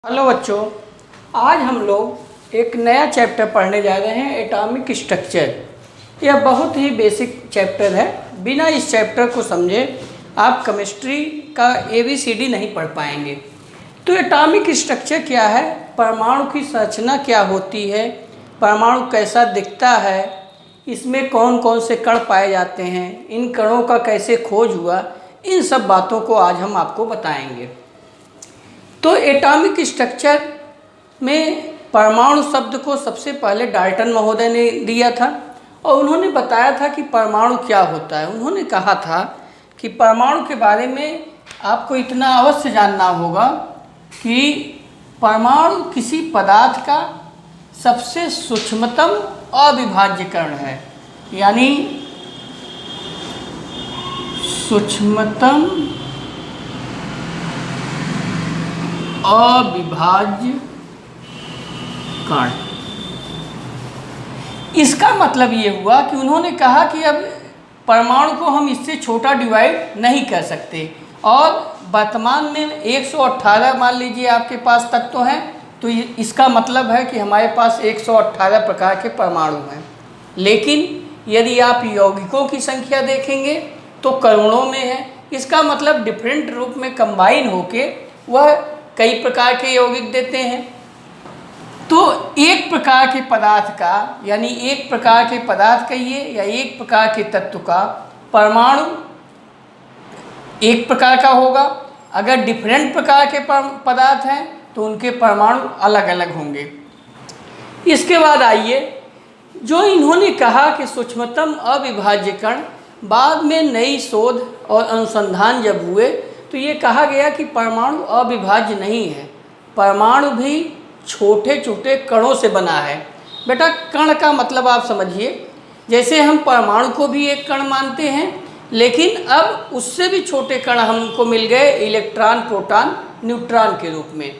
Hello बच्चों, आज हम लोग एक नया चैप्टर पढ़ने जा रहे हैं, एटॉमिक स्ट्रक्चर। यह बहुत ही बेसिक चैप्टर है। बिना इस चैप्टर को समझे आप केमिस्ट्री का ABCD नहीं पढ़ पाएंगे। तो एटॉमिक स्ट्रक्चर क्या है, परमाणु की संरचना क्या होती है, परमाणु कैसा दिखता है, इसमें कौन कौन से कण पाए जाते हैं, इन कणों का कैसे खोज हुआ, इन सब बातों को आज हम आपको बताएंगे। तो एटॉमिक स्ट्रक्चर में परमाणु शब्द को सबसे पहले डाल्टन महोदय ने दिया था और उन्होंने बताया था कि परमाणु क्या होता है। उन्होंने कहा था कि परमाणु के बारे में आपको इतना अवश्य जानना होगा कि परमाणु किसी पदार्थ का सबसे सूक्ष्मतम अविभाज्य कण है, यानी सूक्ष्मतम अविभाज्य कण। इसका मतलब ये हुआ कि उन्होंने कहा कि अब परमाणु को हम इससे छोटा डिवाइड नहीं कर सकते और वर्तमान में 118 मान लीजिए आपके पास तत्व हैं, तो इसका मतलब है कि हमारे पास 118 प्रकार के परमाणु हैं। लेकिन यदि आप यौगिकों की संख्या देखेंगे तो करोड़ों में है। इसका मतलब डिफरेंट रूप में कंबाइन होके वह कई प्रकार के यौगिक देते हैं। तो एक प्रकार के पदार्थ का, यानी एक प्रकार के पदार्थ कहिए या एक प्रकार के तत्व का परमाणु एक प्रकार का होगा। अगर डिफरेंट प्रकार के पदार्थ हैं तो उनके परमाणु अलग अलग होंगे। इसके बाद आइए, जो इन्होंने कहा कि सूक्ष्मतम अविभाज्य कण, बाद में नई शोध और अनुसंधान जब हुए तो ये कहा गया कि परमाणु अविभाज्य नहीं है, परमाणु भी छोटे छोटे कणों से बना है। बेटा, कण का मतलब आप समझिए, जैसे हम परमाणु को भी एक कण मानते हैं, लेकिन अब उससे भी छोटे कण हमको मिल गए इलेक्ट्रॉन, प्रोटॉन, न्यूट्रॉन के रूप में।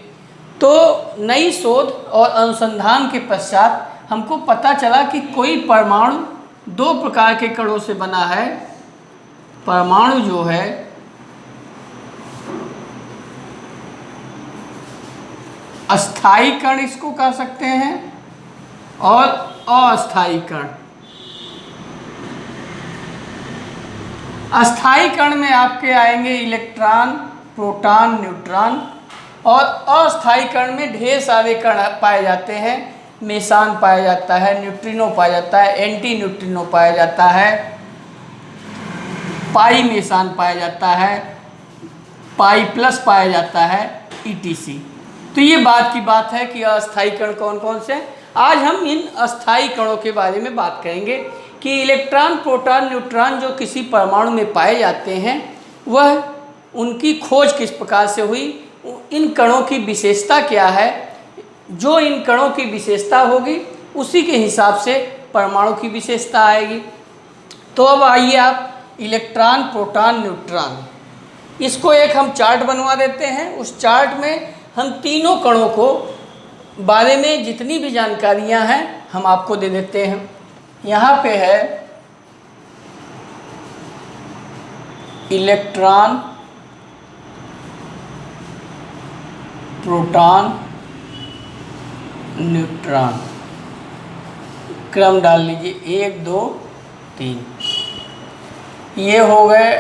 तो नई शोध और अनुसंधान के पश्चात हमको पता चला कि कोई परमाणु दो प्रकार के कणों से बना है। परमाणु जो है अस्थाई कण इसको कह सकते हैं और अस्थाई कण। अस्थाई कण में आपके आएंगे इलेक्ट्रॉन, प्रोटॉन, न्यूट्रॉन, और अस्थाई कण में ढेर सारे कण पाए जाते हैं। मेसान पाया जाता है, न्यूट्रिनो पाया जाता है, एंटी न्यूट्रिनो पाया जाता है, पाई मेसान पाया जाता है, पाई प्लस पाया जाता है, ETC। तो ये बात की बात है कि अस्थाई कण कौन कौन से हैं। आज हम इन अस्थाई कणों के बारे में बात करेंगे कि इलेक्ट्रॉन, प्रोटॉन, न्यूट्रॉन जो किसी परमाणु में पाए जाते हैं, वह उनकी खोज किस प्रकार से हुई, इन कणों की विशेषता क्या है। जो इन कणों की विशेषता होगी उसी के हिसाब से परमाणु की विशेषता आएगी। तो अब आइए आप इलेक्ट्रॉन, प्रोटॉन, न्यूट्रॉन, इसको एक हम चार्ट बनवा देते हैं। उस चार्ट में हम तीनों कणों को बारे में जितनी भी जानकारियां हैं हम आपको दे देते हैं। यहाँ पे है इलेक्ट्रॉन, प्रोटॉन, न्यूट्रॉन, क्रम डाल लीजिए 1 2 3। ये हो गए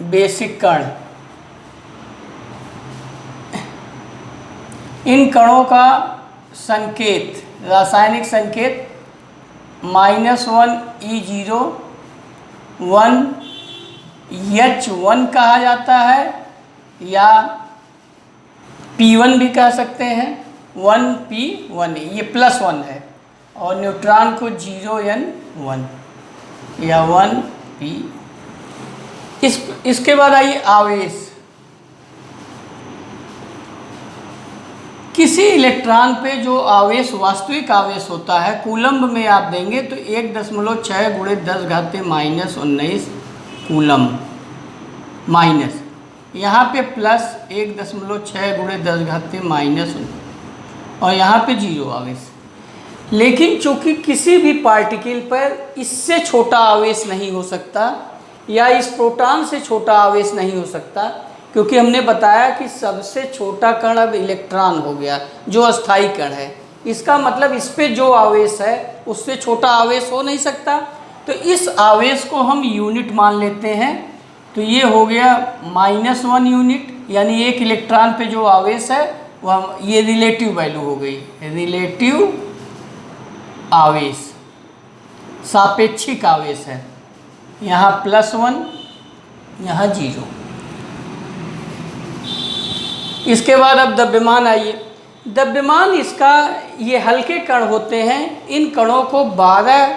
बेसिक कण। इन कणों का संकेत, रासायनिक संकेत -1 E0 1 H1 कहा जाता है, या P1 भी कह सकते हैं, 1P1, ये +1 है, और न्यूट्रॉन को 0N1 या 1P। इसके बाद आइए आवेश। किसी इलेक्ट्रॉन पे जो आवेश, वास्तविक आवेश होता है, कूलम्ब में आप देंगे तो 1.6 × 10⁻⁻19 कूलम्ब, माइनस यहाँ पे प्लस 1.6 × 10⁻⁻19 और यहाँ पे 0 आवेश। लेकिन चूँकि किसी भी पार्टिकल पर इससे छोटा आवेश नहीं हो सकता या इस प्रोटॉन से छोटा आवेश नहीं हो सकता, क्योंकि हमने बताया कि सबसे छोटा कण अब इलेक्ट्रॉन हो गया जो अस्थायी कण है। इसका मतलब इस पे जो आवेश है उससे छोटा आवेश हो नहीं सकता। तो इस आवेश को हम यूनिट मान लेते हैं। तो ये हो गया -1 यूनिट, यानी एक इलेक्ट्रॉन पे जो आवेश है वह, ये रिलेटिव वैल्यू हो गई, रिलेटिव आवेश, सापेक्षिक आवेश है। यहाँ +1, यहाँ 0। इसके बाद अब द्रव्यमान आइए। द्रव्यमान इसका, ये हल्के कण होते हैं, इन कणों को 12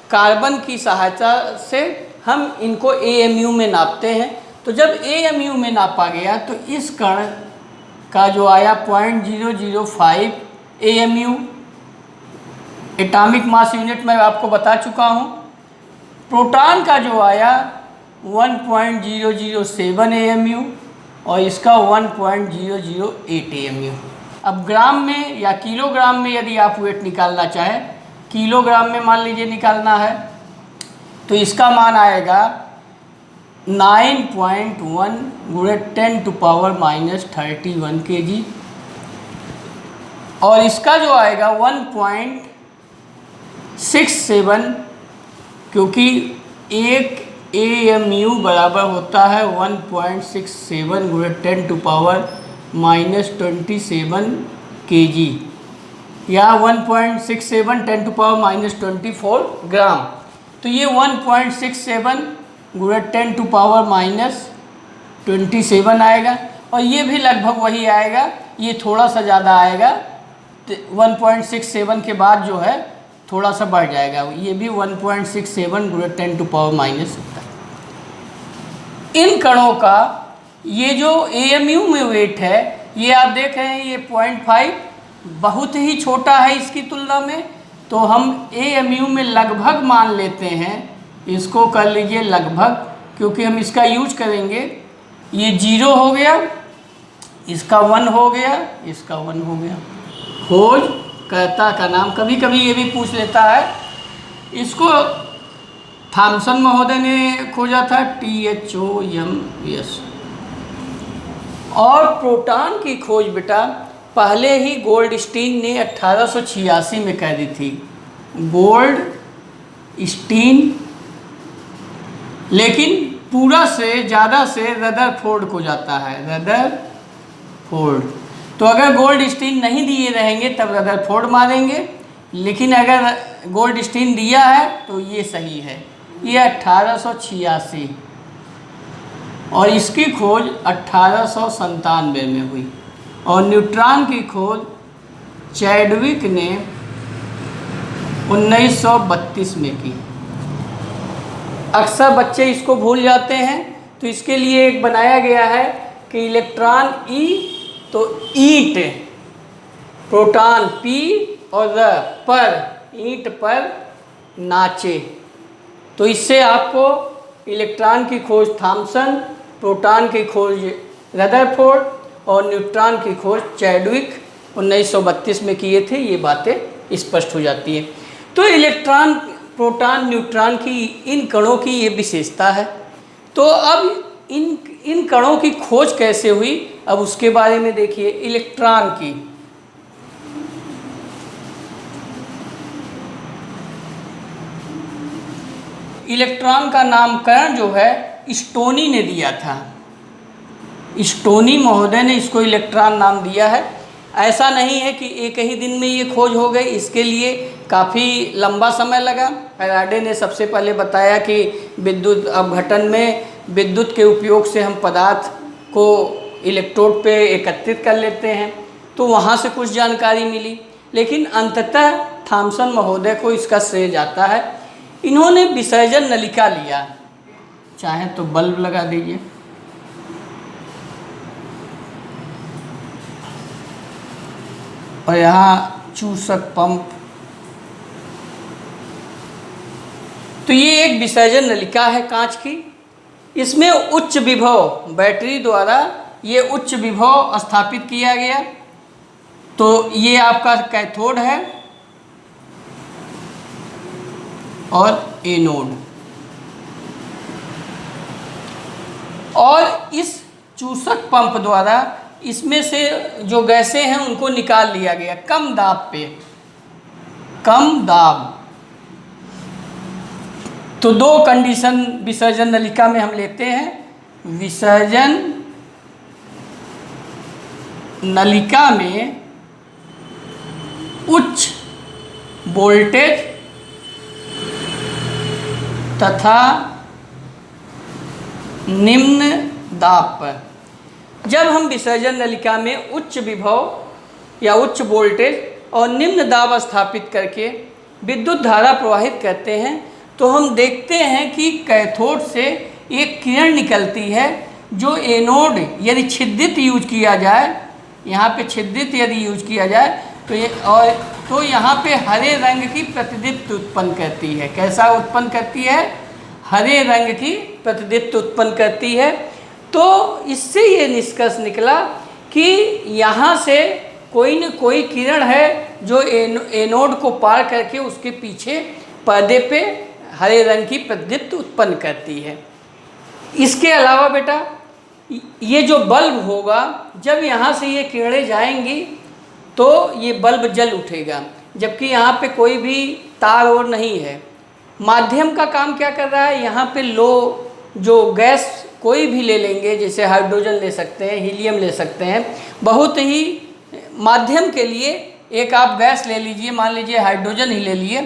कार्बन की सहायता से हम इनको AMU में नापते हैं। तो जब AMU में नापा गया तो इस कण का जो आया 0.005 AMU, एटॉमिक मास यूनिट में आपको बता चुका हूँ। प्रोटॉन का जो आया 1.007 AMU और इसका 1.008 AMU। अब ग्राम में या किलोग्राम में यदि आप वेट निकालना चाहें, किलोग्राम में मान लीजिए निकालना है, तो इसका मान आएगा 9.1 × 10⁻31 kg और इसका जो आएगा 1.67, क्योंकि एक AMU बराबर होता है 1.67 × 10⁻27 kg या 1.67 10⁻24 ग्राम। तो ये 1.67 × 10⁻27 आएगा और ये भी लगभग वही आएगा, ये थोड़ा सा ज़्यादा आएगा। 1.67 के बाद जो है थोड़ा सा बढ़ जाएगा, ये भी 1.67 × 10⁻⁻। इन कणों का ये जो AMU में वेट है, ये आप देख रहे हैं, ये 0.5 बहुत ही छोटा है इसकी तुलना में। तो हम AMU में लगभग मान लेते हैं, इसको कर लीजिए लगभग, क्योंकि हम इसका यूज करेंगे। ये 0 हो गया, इसका 1 हो गया, इसका 1 हो गया। खोजकर्ता का नाम कभी कभी ये भी पूछ लेता है, इसको थॉमसन महोदय ने खोजा था, THOMS। और प्रोटॉन की खोज बेटा पहले ही गोल्डस्टीन ने 1886 में कर दी थी, गोल्डस्टीन। लेकिन पूरा से ज़्यादा से रदरफोर्ड को जाता है, रदरफोर्ड। तो अगर गोल्डस्टीन नहीं दिए रहेंगे तब रदरफोर्ड मारेंगे, लेकिन अगर गोल्डस्टीन दिया है तो ये सही है। ये 1886 और इसकी खोज 1897 में हुई। और न्यूट्रॉन की खोज चैडविक ने 1932 में की। अक्सर बच्चे इसको भूल जाते हैं, तो इसके लिए एक बनाया गया है कि इलेक्ट्रॉन E तो ईंट, प्रोटॉन P और र पर, ईंट पर नाचे। तो इससे आपको इलेक्ट्रॉन की खोज थॉमसन, प्रोटॉन की खोज रदरफोर्ड और न्यूट्रॉन की खोज चैडविक 1932 में किए थे, ये बातें स्पष्ट हो जाती हैं। तो इलेक्ट्रॉन, प्रोटॉन, न्यूट्रॉन की इन कणों की ये विशेषता है। तो अब इन कणों की खोज कैसे हुई, अब उसके बारे में देखिए। इलेक्ट्रॉन की इलेक्ट्रॉन का नामकरण जो है स्टोनी ने दिया था। स्टोनी महोदय ने इसको इलेक्ट्रॉन नाम दिया है। ऐसा नहीं है कि एक ही दिन में ये खोज हो गई, इसके लिए काफ़ी लंबा समय लगा। फैराडे ने सबसे पहले बताया कि विद्युत अपघटन में विद्युत के उपयोग से हम पदार्थ को इलेक्ट्रोड पे एकत्रित कर लेते हैं, तो वहाँ से कुछ जानकारी मिली। लेकिन अंततः थॉमसन महोदय को इसका श्रेय जाता है। इन्होंने विसर्जन नलिका लिया, चाहे तो बल्ब लगा दीजिए, और यहाँ चूसक पंप। तो ये एक विसर्जन नलिका है कांच की। इसमें उच्च विभव बैटरी द्वारा ये उच्च विभव स्थापित किया गया। तो ये आपका कैथोड है और एनोड। और इस चूसक पंप द्वारा इसमें से जो गैसें हैं उनको निकाल लिया गया कम दाब पे, कम दाब। तो दो कंडीशन विसर्जन नलिका में हम लेते हैं। विसर्जन नलिका में उच्च वोल्टेज तथा निम्न दाब पर। जब हम विसर्जन नलिका में उच्च विभव या उच्च वोल्टेज और निम्न दाब स्थापित करके विद्युत धारा प्रवाहित करते हैं तो हम देखते हैं कि कैथोड से एक किरण निकलती है जो एनोड यदि छिद्रित यूज किया जाए, यहाँ पे छिद्रित यदि यूज किया जाए तो यहाँ पे हरे रंग की प्रतिदीप्ति उत्पन्न करती है। कैसा उत्पन्न करती है? हरे रंग की प्रतिदीप्ति उत्पन्न करती है। तो इससे ये निष्कर्ष निकला कि यहाँ से कोई न कोई किरण है जो एनोड को पार करके उसके पीछे पर्दे पे हरे रंग की प्रतिदीप्ति उत्पन्न करती है। इसके अलावा बेटा ये जो बल्ब होगा, जब यहाँ से ये किरणें जाएंगी तो ये बल्ब जल उठेगा, जबकि यहाँ पे कोई भी तार और नहीं है। माध्यम का काम क्या कर रहा है? यहाँ पे लो जो गैस कोई भी ले लेंगे, जैसे हाइड्रोजन ले सकते हैं, हीलियम ले सकते हैं, बहुत ही माध्यम के लिए एक आप गैस ले लीजिए, मान लीजिए हाइड्रोजन ही ले लिए।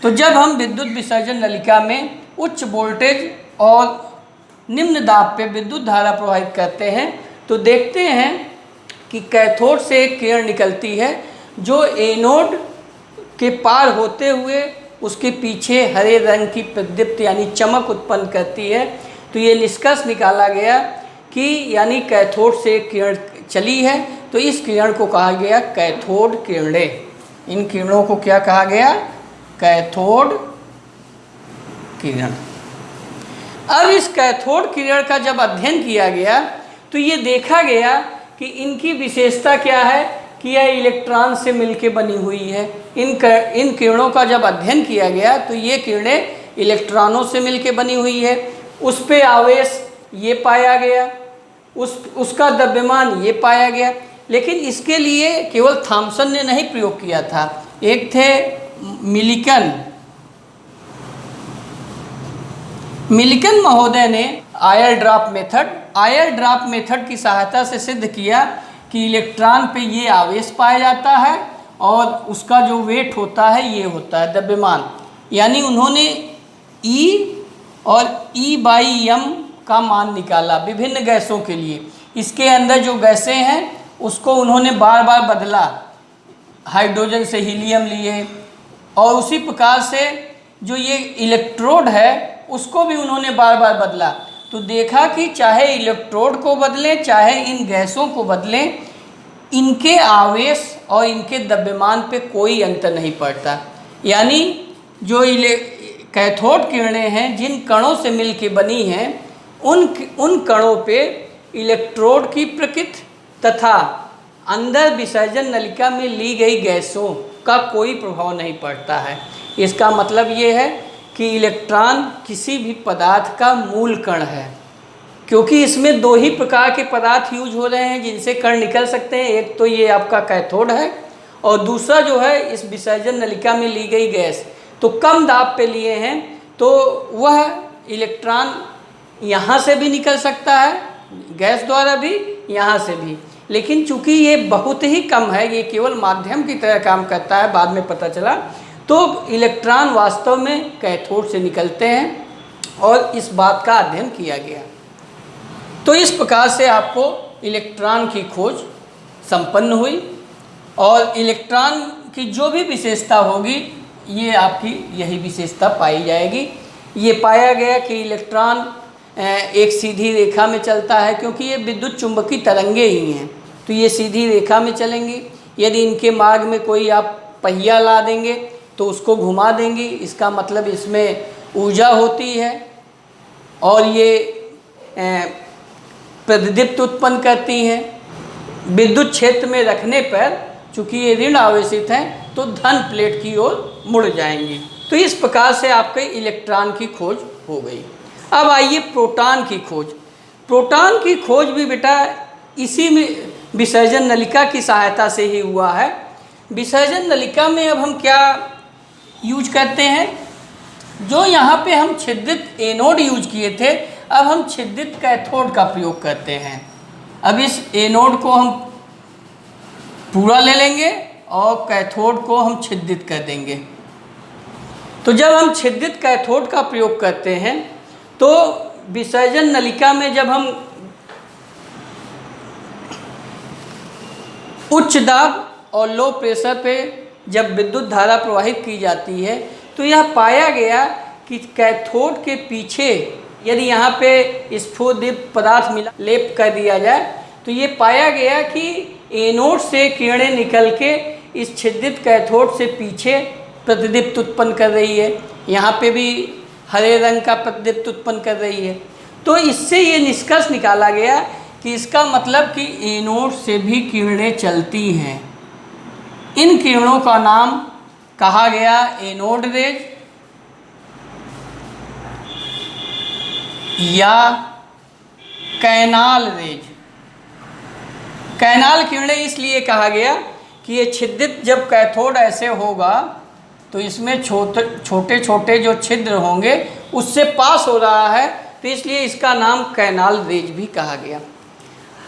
तो जब हम विद्युत विसर्जन नलिका में उच्च वोल्टेज और निम्न दाब पे विद्युत धारा प्रवाहित करते हैं तो देखते हैं कि कैथोड से एक किरण निकलती है जो एनोड के पार होते हुए उसके पीछे हरे रंग की प्रतिदीप्ति यानी चमक उत्पन्न करती है। तो ये निष्कर्ष निकाला गया कि यानी कैथोड से एक किरण चली है, तो इस किरण को कहा गया कैथोड किरणें। इन किरणों को क्या कहा गया? कैथोड किरण। अब इस कैथोड किरण का जब अध्ययन किया गया तो ये देखा गया कि इनकी विशेषता क्या है कि यह इलेक्ट्रॉन से मिलकर बनी हुई है। इन किरणों का जब अध्ययन किया गया तो ये किरणें इलेक्ट्रॉनों से मिलकर बनी हुई है। उस पे आवेश ये पाया गया, उसका द्रव्यमान ये पाया गया। लेकिन इसके लिए केवल थॉमसन ने नहीं प्रयोग किया था, एक थे मिलिकन महोदय ने आयर ड्रॉप मेथड की सहायता से सिद्ध किया कि इलेक्ट्रॉन पे ये आवेश पाया जाता है और उसका जो वेट होता है ये होता है द्रव्यमान। यानी उन्होंने E और E/m का मान निकाला विभिन्न गैसों के लिए। इसके अंदर जो गैसें हैं उसको उन्होंने बार बार बदला, हाइड्रोजन से हीलियम लिए, और उसी प्रकार से जो ये इलेक्ट्रोड है उसको भी उन्होंने बार बार बदला। तो देखा कि चाहे इलेक्ट्रोड को बदलें चाहे इन गैसों को बदलें, इनके आवेश और इनके द्रव्यमान पे कोई अंतर नहीं पड़ता। यानी जो कैथोड किरणें हैं जिन कणों से मिल के बनी हैं उन कणों पे इलेक्ट्रोड की प्रकृति तथा अंदर विसर्जन नलिका में ली गई गैसों का कोई प्रभाव नहीं पड़ता है। इसका मतलब ये है कि इलेक्ट्रॉन किसी भी पदार्थ का मूल कण है, क्योंकि इसमें दो ही प्रकार के पदार्थ यूज हो रहे हैं जिनसे कण निकल सकते हैं। एक तो ये आपका कैथोड है और दूसरा जो है इस विसर्जन नलिका में ली गई गैस। तो कम दाब पे लिए हैं तो वह इलेक्ट्रॉन यहाँ से भी निकल सकता है गैस द्वारा भी, यहाँ से भी, लेकिन चूंकि ये बहुत ही कम है, ये केवल माध्यम की तरह काम करता है, बाद में पता चला। तो इलेक्ट्रॉन वास्तव में कैथोड से निकलते हैं और इस बात का अध्ययन किया गया। तो इस प्रकार से आपको इलेक्ट्रॉन की खोज संपन्न हुई और इलेक्ट्रॉन की जो भी विशेषता होगी ये आपकी यही विशेषता पाई जाएगी। ये पाया गया कि इलेक्ट्रॉन एक सीधी रेखा में चलता है, क्योंकि ये विद्युत चुंबकीय तरंगे ही हैं, तो ये सीधी रेखा में चलेंगी। यदि इनके मार्ग में कोई आप पहिया ला देंगे तो उसको घुमा देंगी, इसका मतलब इसमें ऊर्जा होती है और ये प्रतिदीप्ति उत्पन्न करती हैं। विद्युत क्षेत्र में रखने पर चूँकि ये ऋण आवेशित हैं तो धन प्लेट की ओर मुड़ जाएंगी। तो इस प्रकार से आपके इलेक्ट्रॉन की खोज हो गई। अब आइए प्रोटॉन की खोज। प्रोटॉन की खोज भी बेटा इसी में विसर्जन नलिका की सहायता से ही हुआ है। विसर्जन नलिका में अब हम क्या यूज करते हैं, जो यहाँ पे हम छिद्रित एनोड यूज किए थे, अब हम छिद्रित कैथोड का प्रयोग करते हैं। अब इस एनोड को हम पूरा ले लेंगे और कैथोड को हम छिद्रित कर देंगे। तो जब हम छिद्रित कैथोड का प्रयोग करते हैं तो विसर्जन नलिका में जब हम उच्च दाब और लो प्रेशर पे जब विद्युत धारा प्रवाहित की जाती है तो यह पाया गया कि कैथोड के पीछे यदि यहाँ पे स्फुदीप्त पदार्थ मिला लेप कर दिया जाए तो ये पाया गया कि एनोड से किरणें निकल के इस छिद्रित कैथोड से पीछे प्रतिदीप्त उत्पन्न कर रही है। यहाँ पे भी हरे रंग का प्रतिदीप्त उत्पन्न कर रही है। तो इससे ये निष्कर्ष निकाला गया कि इसका मतलब कि एनोड से भी किरणें चलती हैं। इन किरणों का नाम कहा गया एनोड रेज या कैनाल रेज। कैनाल किरणें इसलिए कहा गया कि ये छिद्रित जब कैथोड ऐसे होगा तो इसमें छोटे छोटे जो छिद्र होंगे उससे पास हो रहा है, तो इसलिए इसका नाम कैनाल रेज भी कहा गया।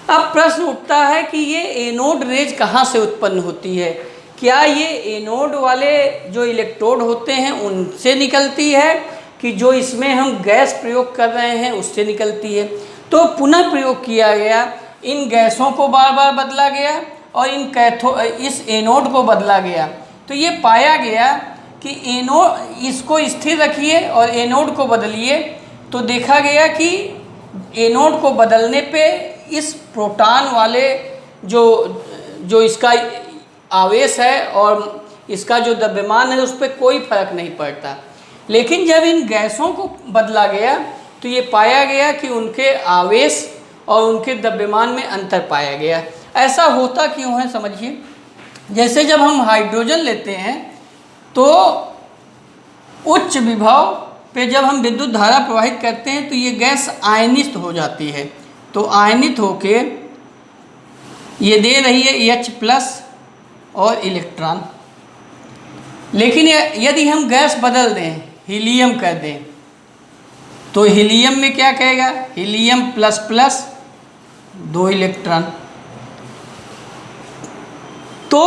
अब प्रश्न उठता है कि ये एनोड रेज कहाँ से उत्पन्न होती है? क्या ये एनोड वाले जो इलेक्ट्रोड होते हैं उनसे निकलती है कि जो इसमें हम गैस प्रयोग कर रहे हैं उससे निकलती है? तो पुनः प्रयोग किया गया, इन गैसों को बार बार बदला गया और इस एनोड को बदला गया। तो ये पाया गया कि एनोड इसको स्थिर रखिए और एनोड को बदलिए, तो देखा गया कि एनोड को बदलने पे इस प्रोटॉन वाले जो इसका आवेश है और इसका जो द्रव्यमान है उस पर कोई फर्क नहीं पड़ता। लेकिन जब इन गैसों को बदला गया तो ये पाया गया कि उनके आवेश और उनके द्रव्यमान में अंतर पाया गया। ऐसा होता क्यों है समझिए। जैसे जब हम हाइड्रोजन लेते हैं तो उच्च विभव पे जब हम विद्युत धारा प्रवाहित करते हैं तो ये गैस आयनित हो जाती है। तो आयनित होके ये दे रही है H+ और इलेक्ट्रॉन। लेकिन यदि हम गैस बदल दें, हीलियम कर दें, तो हीलियम में क्या कहेगा? He++ 2 electron. तो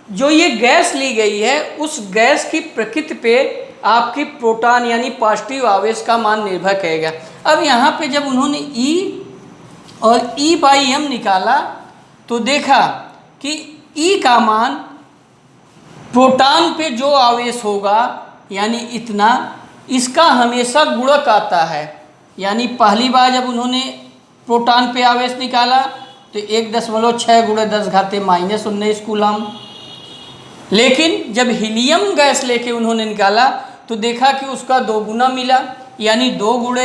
जो ये गैस ली गई है उस गैस की प्रकृति पे आपकी प्रोटॉन यानी पॉजिटिव आवेश का मान निर्भर करेगा। अब यहाँ पे जब उन्होंने E और E/m निकाला तो देखा कि E का मान प्रोटॉन पे जो आवेश होगा यानी इतना, इसका हमेशा गुणक आता है। यानी पहली बार जब उन्होंने प्रोटॉन पे आवेश निकाला तो 1.6 × 10⁻⁻19 कूलम। लेकिन जब हीलियम गैस लेके उन्होंने निकाला तो देखा कि उसका 2 गुना मिला, यानी 2 ×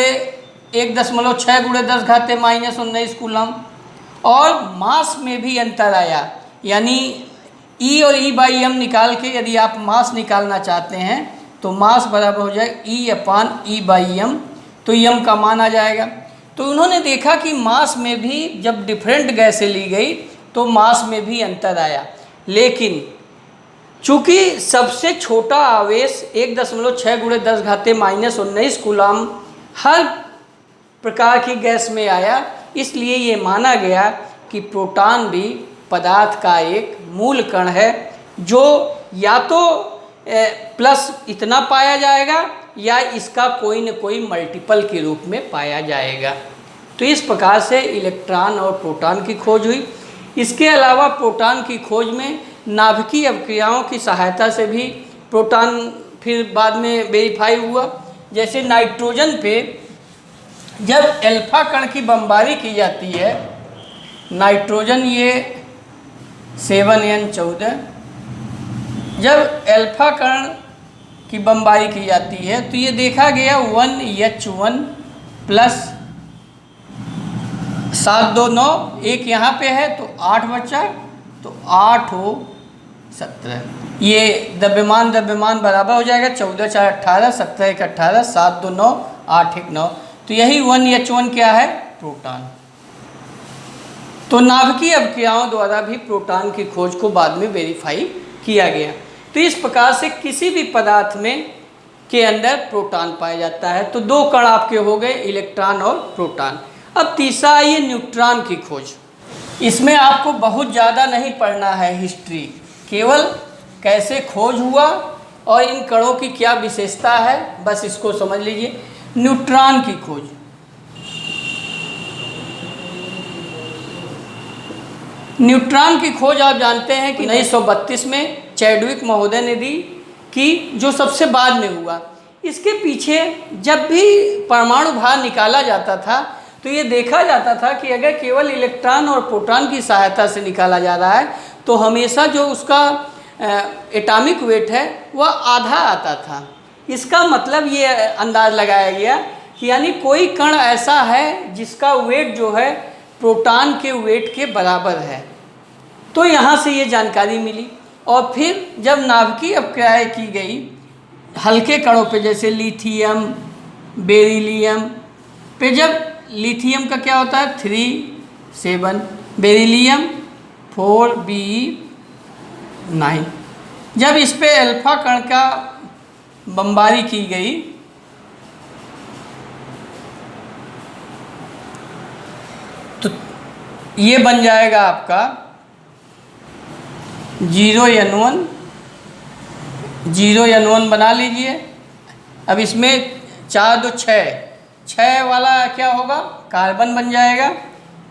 1.6 × 10⁻⁻19 कूलम। और मास में भी अंतर आया, यानी E और E/m निकाल के यदि आप मास निकालना चाहते हैं तो मास बराबर हो जाए E/E/m, तो m का मान आ जाएगा। तो उन्होंने देखा कि मास में भी जब डिफरेंट गैसें ली गई तो मास में भी अंतर आया। लेकिन चूँकि सबसे छोटा आवेश 1.6 × 10⁻⁻19 कूलम हर प्रकार की गैस में आया, इसलिए ये माना गया कि प्रोटॉन भी पदार्थ का एक मूल कण है जो या तो प्लस इतना पाया जाएगा या इसका कोई न कोई मल्टीपल के रूप में पाया जाएगा। तो इस प्रकार से इलेक्ट्रॉन और प्रोटॉन की खोज हुई। इसके अलावा प्रोटॉन की खोज में नाभिकीय अभिक्रियाओं की सहायता से भी प्रोटॉन फिर बाद में वेरीफाई हुआ। जैसे नाइट्रोजन पे जब अल्फा कण की बमबारी की जाती है, नाइट्रोजन ये 7n14, जब अल्फा कण की बमबारी की जाती है तो ये देखा गया 1H1 + 7 2 9, एक यहाँ पे है तो 8 बचा, तो 8 हो 17। ये द्रव्यमान बराबर हो जाएगा 14 4 18, 17 1 18, 7 2 9, 8 1 9। तो यही 1H1 क्या है? प्रोटॉन। तो नाभिकीय अभिक्रियाओं द्वारा भी प्रोटॉन की खोज को बाद में वेरीफाई किया गया। तो इस प्रकार से किसी भी पदार्थ में के अंदर प्रोटॉन पाया जाता है। तो दो कण आपके हो गए, इलेक्ट्रॉन और प्रोटॉन। अब तीसरा आइए न्यूट्रॉन की खोज। इसमें आपको बहुत ज़्यादा नहीं पढ़ना है हिस्ट्री, केवल कैसे खोज हुआ और इन कणों की क्या विशेषता है, बस इसको समझ लीजिए। न्यूट्रॉन की खोज, न्यूट्रॉन की खोज आप जानते हैं कि 1932 में चैडविक महोदय ने दी, कि जो सबसे बाद में हुआ। इसके पीछे जब भी परमाणु भार निकाला जाता था तो ये देखा जाता था कि अगर केवल इलेक्ट्रॉन और प्रोटॉन की सहायता से निकाला जा रहा है तो हमेशा जो उसका एटॉमिक वेट है वह आधा आता था। इसका मतलब ये अंदाज लगाया गया कि यानी कोई कण ऐसा है जिसका वेट जो है प्रोटॉन के वेट के बराबर है। तो यहाँ से ये जानकारी मिली। और फिर जब नाभिकीय अभिक्रियाएं की गई हल्के कणों पे, जैसे लिथियम, बेरिलियम पे, जब लिथियम का क्या होता है 3, 7, बेरिलियम 4, Be9, जब इस पे अल्फा कण का बमबारी की गई तो ये बन जाएगा आपका 0N1, 0N1 बना लीजिए। अब इसमें 4, 2, 6 वाला क्या होगा, कार्बन बन जाएगा।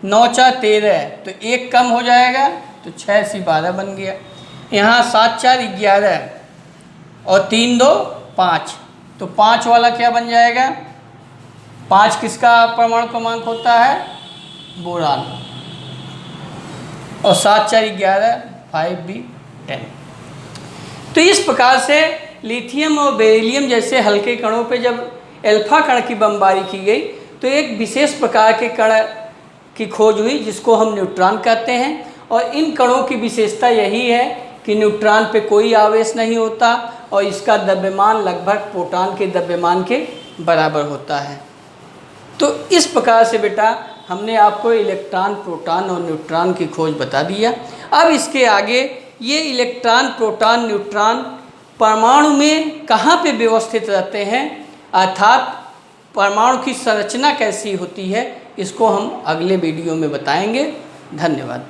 9, 4, 13, तो एक कम हो जाएगा तो 6, C 12 बन गया। यहाँ 7, 4, 11 और 3, 2, 5, तो 5 वाला क्या बन जाएगा, 5 किसका परमाणु क्रमांक होता है, बोरान। और 7, 4, 11, 5B10। तो इस प्रकार से लिथियम और बेरिलियम जैसे हल्के कणों पे जब अल्फा कण की बमबारी की गई तो एक विशेष प्रकार के कण की खोज हुई जिसको हम न्यूट्रॉन कहते हैं। और इन कणों की विशेषता यही है कि न्यूट्रॉन पे कोई आवेश नहीं होता और इसका द्रव्यमान लगभग प्रोटॉन के द्रव्यमान के बराबर होता है। तो इस प्रकार से बेटा हमने आपको इलेक्ट्रॉन, प्रोटॉन और न्यूट्रॉन की खोज बता दिया। अब इसके आगे ये इलेक्ट्रॉन, प्रोटॉन, न्यूट्रॉन परमाणु में कहाँ पे व्यवस्थित रहते हैं, अर्थात परमाणु की संरचना कैसी होती है, इसको हम अगले वीडियो में बताएंगे। धन्यवाद।